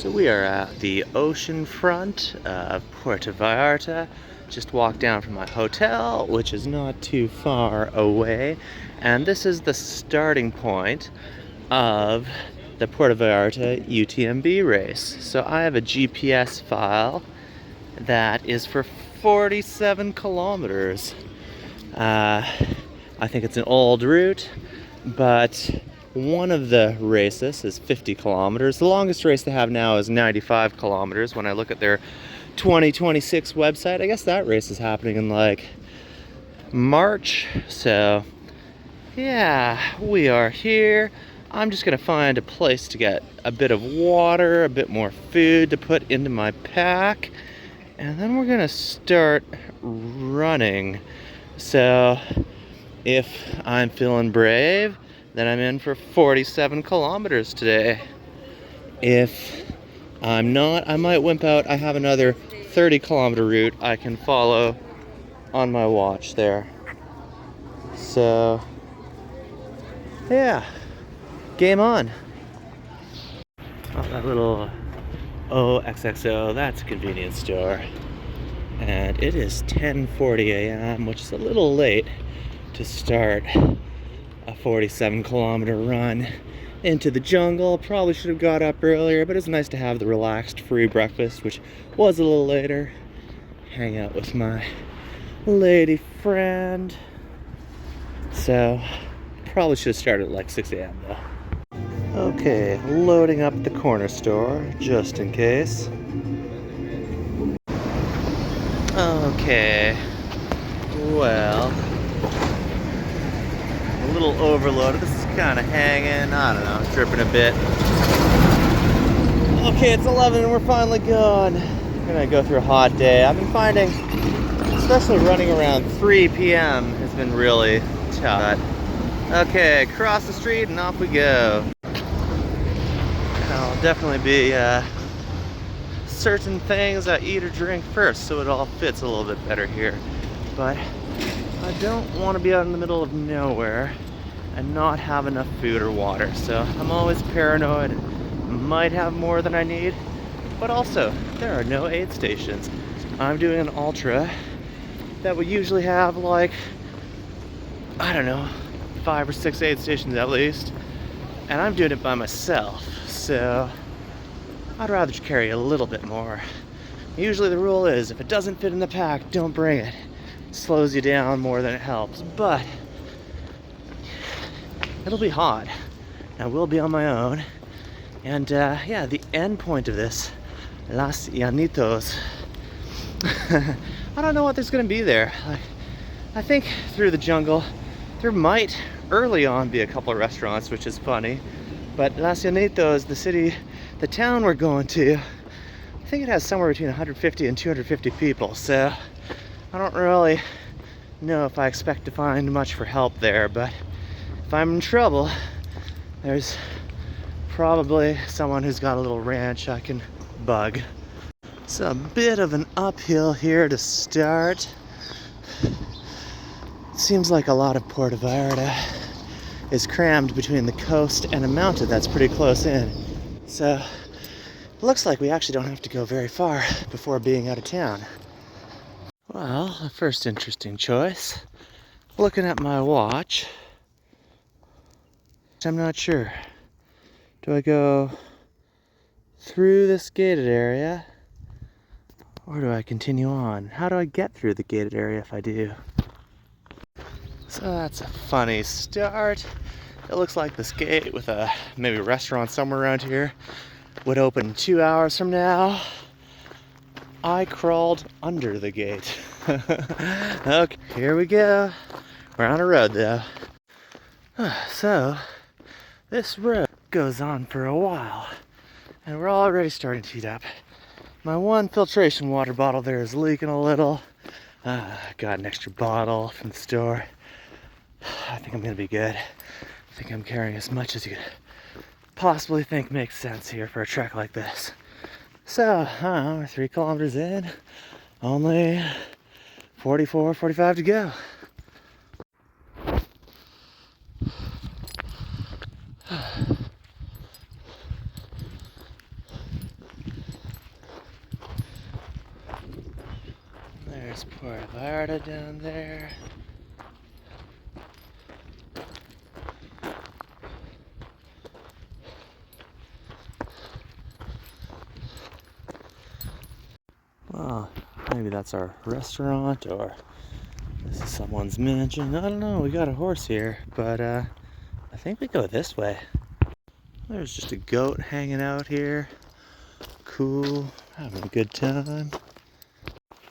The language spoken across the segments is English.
So we are at the ocean front of Puerto Vallarta. Just walked down from my hotel, which is not too far away. And this is the starting point of the Puerto Vallarta UTMB race. So I have a GPS file that is for 47 kilometers. I think it's an old route, but one of the races is 50 kilometers. The longest race they have now is 95 kilometers. When I look at their 2026 website, I guess that race is happening in like March. So yeah, we are here. I'm just gonna find a place to get a bit of water, a bit more food to put into my pack, and then we're gonna start running. So if I'm feeling brave, then I'm in for 47 kilometers today. If I'm not, I might wimp out. I have another 30 kilometer route I can follow on my watch there. So yeah, game on. Oh, that little OXXO, that's a convenience store. And it is 10:40 a.m., which is a little late to start a 47 kilometer run into the jungle. Probably should have got up earlier, but it's nice to have the relaxed free breakfast, which was a little later. Hang out with my lady friend. So probably should have started at like 6 a.m. though. Okay, loading up the corner store just in case. Okay, well, a little overloaded. This is kind of hanging, I don't know, dripping a bit. Okay, it's 11 and we're finally going. We're gonna go through a hot day. I've been finding, especially running around 3 p.m. has been really tough. Okay, cross the street and off we go. I'll definitely be certain things I eat or drink first, so it all fits a little bit better here. But I don't want to be out in the middle of nowhere and not have enough food or water. So I'm always paranoid. Might have more than I need, but also there are no aid stations. I'm doing an ultra that would usually have like, I don't know, 5 or 6 aid stations at least, and I'm doing it by myself. So I'd rather just carry a little bit more. Usually the rule is if it doesn't fit in the pack, don't bring it. It slows you down more than it helps, but it'll be hot. I will be on my own. And yeah, the end point of this, Los Llanitos, I don't know what there's gonna be there. I think through the jungle, there might early on be a couple of restaurants, which is funny. But Los Llanitos, the town we're going to, I think it has somewhere between 150 and 250 people. So I don't really know if I expect to find much for help there, but if I'm in trouble, there's probably someone who's got a little ranch I can bug. It's a bit of an uphill here to start. Seems like a lot of Puerto Vallarta is crammed between the coast and a mountain that's pretty close in. So it looks like we actually don't have to go very far before being out of town. Well, the first interesting choice, looking at my watch, I'm not sure. Do I go through this gated area or do I continue on? How do I get through the gated area if I do? So that's a funny start. It looks like this gate with a maybe a restaurant somewhere around here would open 2 hours from now. I crawled under the gate. Okay, here we go. We're on a road though. So this road goes on for a while and we're already starting to heat up. My one filtration water bottle there is leaking a little. Got an extra bottle from the store. I think I'm gonna be good. I think I'm carrying as much as you could possibly think makes sense here for a trek like this. So, we're 3 kilometers in, only 44, 45 to go. There's Puerto Vallarta down there. Well, maybe that's our restaurant, or this is someone's mansion. I don't know. We got a horse here, but I think we go this way. There's just a goat hanging out here. Cool, having a good time.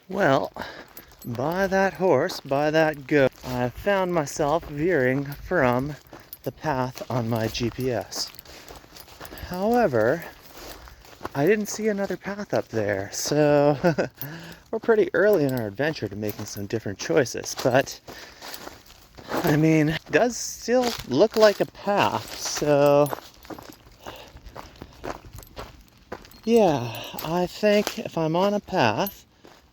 Well, by that horse, by that goat, I found myself veering from the path on my GPS. However, I didn't see another path up there, so we're pretty early in our adventure to making some different choices, but I mean, it does still look like a path, so yeah, I think if I'm on a path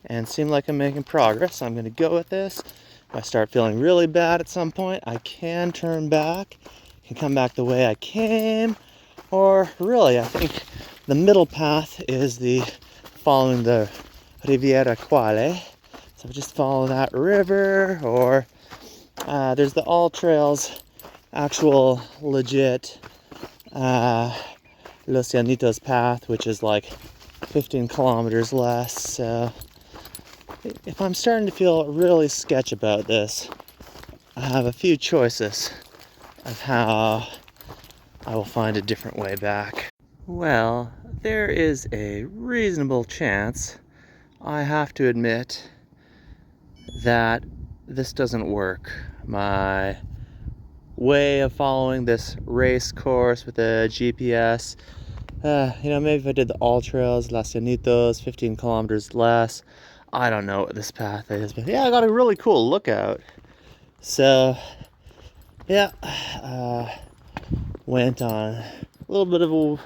and seem like I'm making progress, I'm going to go with this. If I start feeling really bad at some point, I can turn back, can come back the way I came, or really, I think the middle path is the following the Riviera Quale. So just follow that river, or there's the All Trails, actual legit Los Llanitos path, which is like 15 kilometers less. So if I'm starting to feel really sketch about this, I have a few choices of how I will find a different way back. Well, there is a reasonable chance, I have to admit, that this doesn't work. My way of following this race course with a GPS, maybe if I did the All Trails, Los Llanitos, 15 kilometers less, I don't know what this path is, but yeah, I got a really cool lookout. So, yeah, went on a little bit of a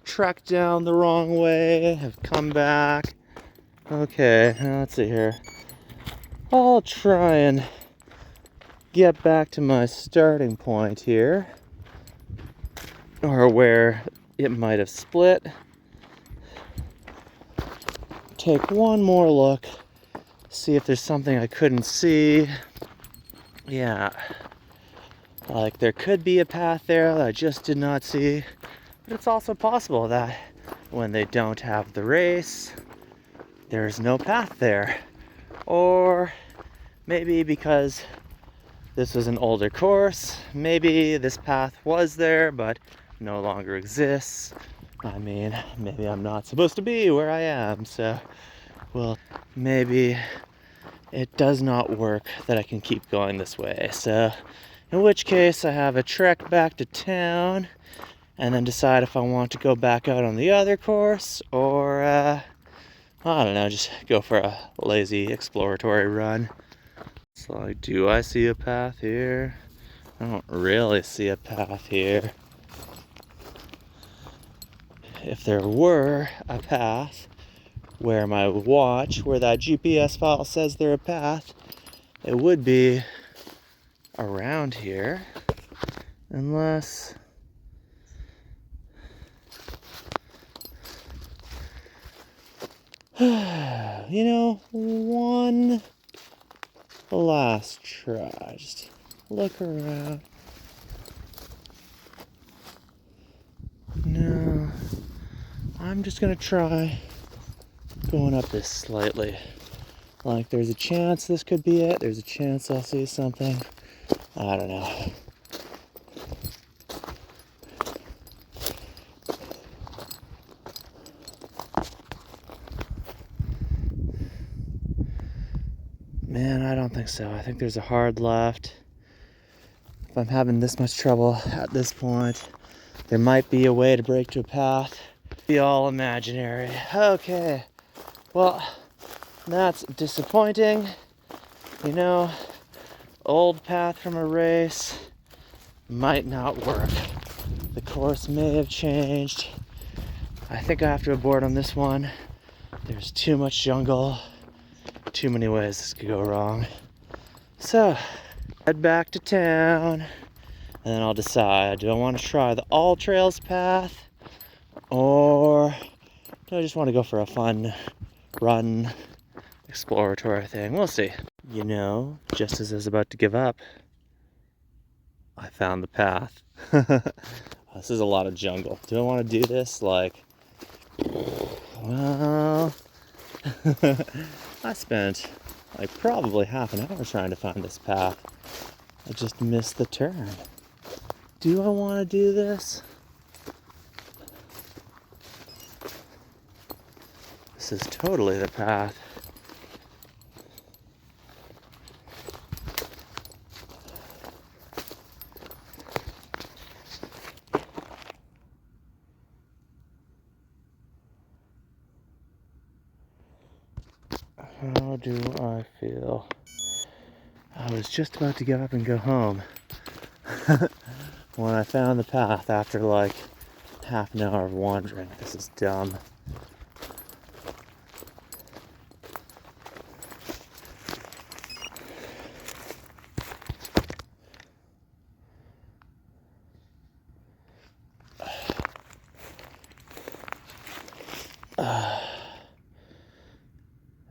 trek down the wrong way, have come back. Okay, let's see here. I'll try and get back to my starting point here, or where it might have split. Take one more look, see if there's something I couldn't see. Yeah, like there could be a path there that I just did not see, but it's also possible that when they don't have the race, there's no path there. Or maybe because this was an older course, maybe this path was there but no longer exists. I mean, maybe I'm not supposed to be where I am, so, well, maybe it does not work that I can keep going this way. So, in which case I have a trek back to town and then decide if I want to go back out on the other course, or I don't know, just go for a lazy exploratory run. So, like, do I see a path here? I don't really see a path here. If there were a path where my watch, where that GPS file says there's a path, it would be around here. Unless... one last try. Just look around. No, I'm just gonna try going up this slightly. Like, there's a chance this could be it. There's a chance I'll see something. I don't know. Man, I don't think so. I think there's a hard left. If I'm having this much trouble at this point, there might be a way to break to a path. Be all imaginary. Okay. Well, that's disappointing. Old path from a race might not work. The course may have changed. I think I have to abort on this one. There's too much jungle. Too many ways this could go wrong. So, head back to town, and then I'll decide, do I want to try the All Trails path, or do I just want to go for a fun run exploratory thing. We'll see. You know, just as I was about to give up, I found the path. This is a lot of jungle. Do I want to do this? Like, well, I spent like probably half an hour trying to find this path. I just missed the turn. Do I want to do this? This is totally the path. How do I feel? I was just about to give up and go home when I found the path after like half an hour of wandering. This is dumb.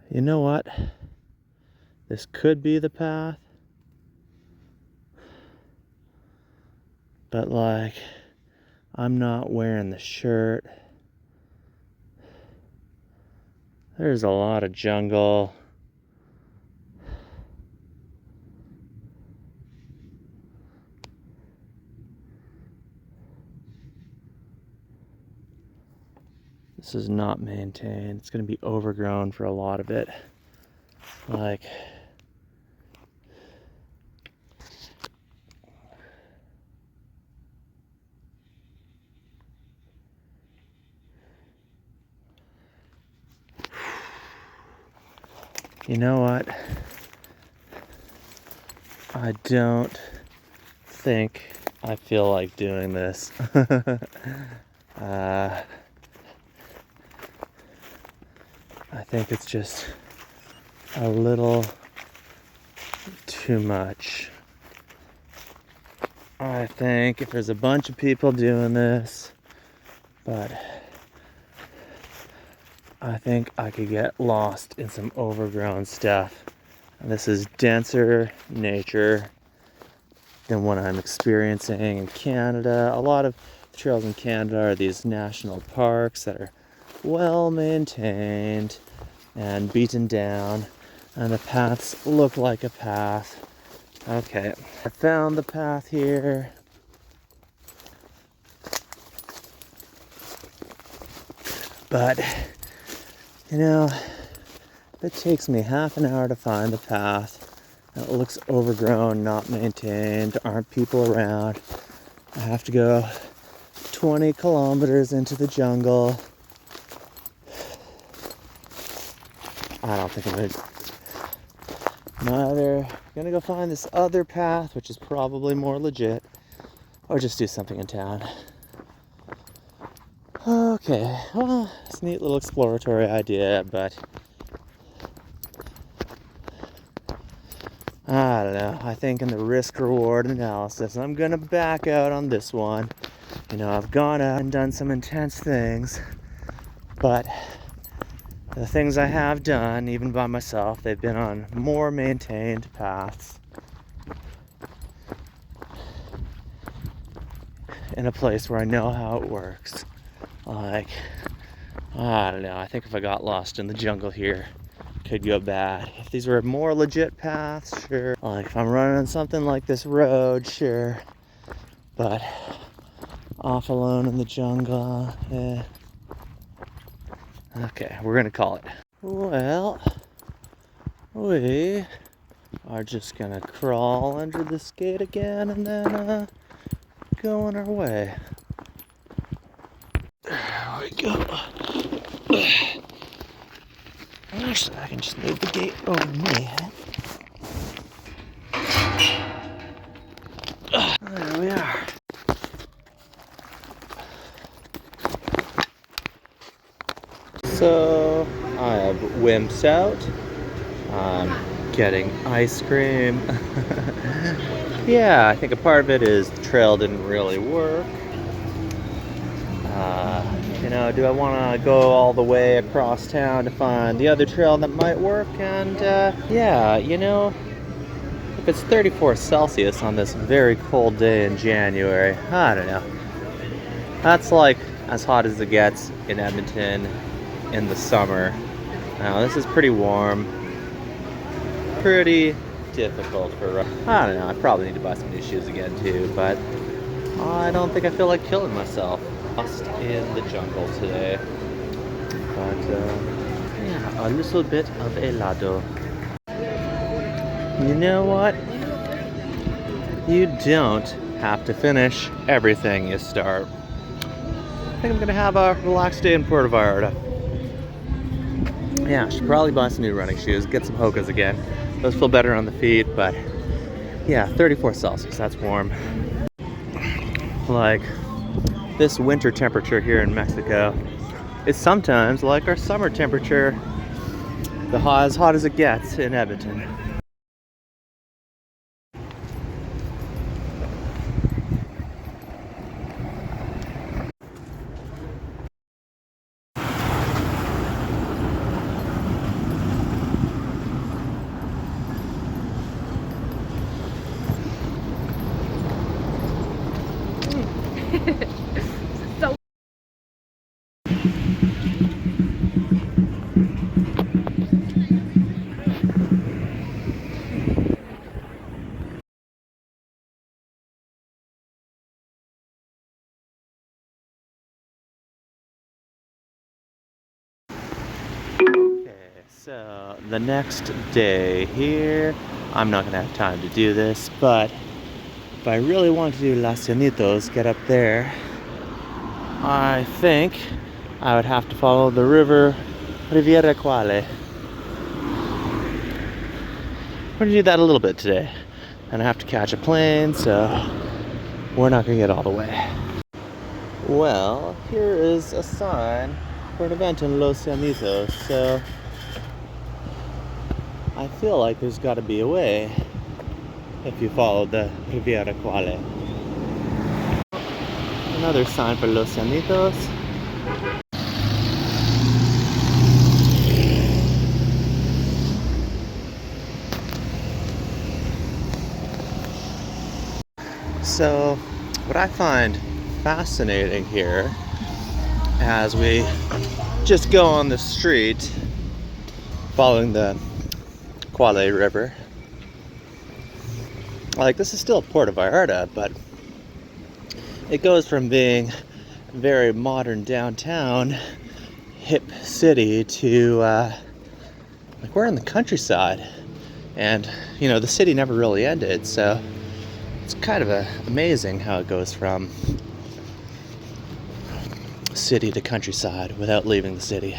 You know what? This could be the path, but like, I'm not wearing the shirt. There's a lot of jungle. This is not maintained. It's going to be overgrown for a lot of it. Like, you know what? I don't think I feel like doing this. I think it's just a little too much. I think if there's a bunch of people doing this, but I think I could get lost in some overgrown stuff. And this is denser nature than what I'm experiencing in Canada. A lot of trails in Canada are these national parks that are well maintained and beaten down, and the paths look like a path. Okay, I found the path here. But, you know, it takes me half an hour to find the path, and it looks overgrown, not maintained, there aren't people around. I have to go 20 kilometers into the jungle. I don't think I'm either gonna go find this other path, which is probably more legit, or just do something in town. Okay, well, it's a neat little exploratory idea, but I don't know. I think in the risk-reward analysis, I'm gonna back out on this one. You know, I've gone out and done some intense things, but the things I have done, even by myself, they've been on more maintained paths in a place where I know how it works. Like, I don't know, I think if I got lost in the jungle here, it could go bad. If these were more legit paths, sure. Like, if I'm running on something like this road, sure. But off alone in the jungle, eh. Okay, we're gonna call it. Well, we are just gonna crawl under this gate again and then go on our way. There we go. Actually, I can just move the gate over me. There we are. So, I have wimped out. I'm getting ice cream. Yeah, I think a part of it is the trail didn't really work. You know, do I want to go all the way across town to find the other trail that might work? And yeah, you know, if it's 34 Celsius on this very cold day in January, I don't know. That's like as hot as it gets in Edmonton in the summer. Now, this is pretty warm, pretty difficult for, I don't know, I probably need to buy some new shoes again too, but I don't think I feel like killing myself. Lost in the jungle today, but yeah, a little bit of helado. You know what? You don't have to finish everything you start. I think I'm gonna have a relaxed day in Puerto Vallarta. Yeah, I should probably buy some new running shoes, get some Hokas again. Those feel better on the feet, but yeah, 34 Celsius, that's warm. Like, this winter temperature here in Mexico is sometimes like our summer temperature, as hot as it gets in Edmonton. So Okay, so the next day here, I'm not gonna have time to do this, but if I really want to do Los Llanitos, get up there, I think I would have to follow the river Riviera Quale. We're gonna do that a little bit today, and I have to catch a plane, so we're not gonna get all the way. Well, here is a sign for an event in Los Llanitos, so I feel like there's got to be a way if you follow the Riviera Quale. Another sign for Los Llanitos. So, what I find fascinating here as we just go on the street following the Quale River, like, this is still Puerto Vallarta, but it goes from being very modern downtown hip city to like, we're in the countryside, and you know, the city never really ended, so it's kind of amazing how it goes from city to countryside without leaving the city.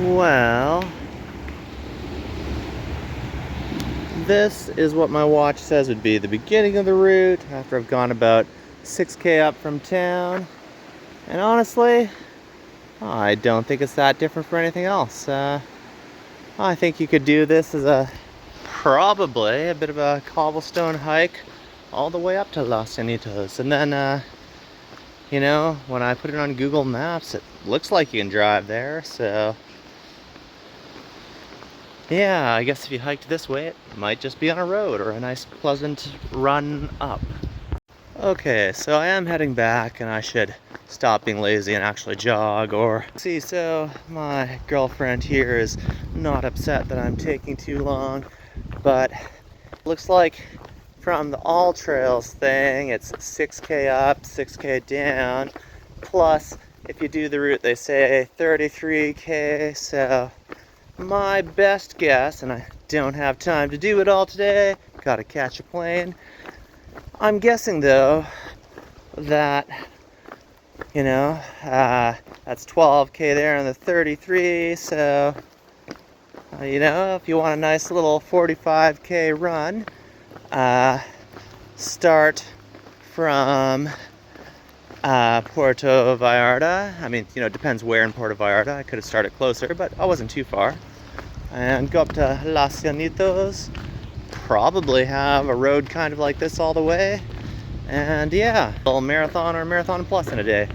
Well, this is what my watch says would be the beginning of the route after I've gone about 6K up from town. And honestly, I don't think it's that different from anything else. I think you could do this as probably a bit of a cobblestone hike all the way up to Los Llanitos. And then, you know, when I put it on Google Maps, it looks like you can drive there, so yeah, I guess if you hiked this way, it might just be on a road or a nice pleasant run up. Okay, so I am heading back, and I should stop being lazy and actually jog or see. So my girlfriend here is not upset that I'm taking too long, but looks like from the all trails thing, it's 6K up, 6K down, plus if you do the route they say 33K, so my best guess, and I don't have time to do it all today, gotta catch a plane. I'm guessing though that, you know, that's 12K there on the 33, so You know, if you want a nice little 45K run, start from Puerto Vallarta. I mean, you know, it depends where in Puerto Vallarta. I could have started closer, but I wasn't too far. And go up to Los Llanitos. Probably have a road kind of like this all the way. And yeah, a little marathon or marathon plus in a day.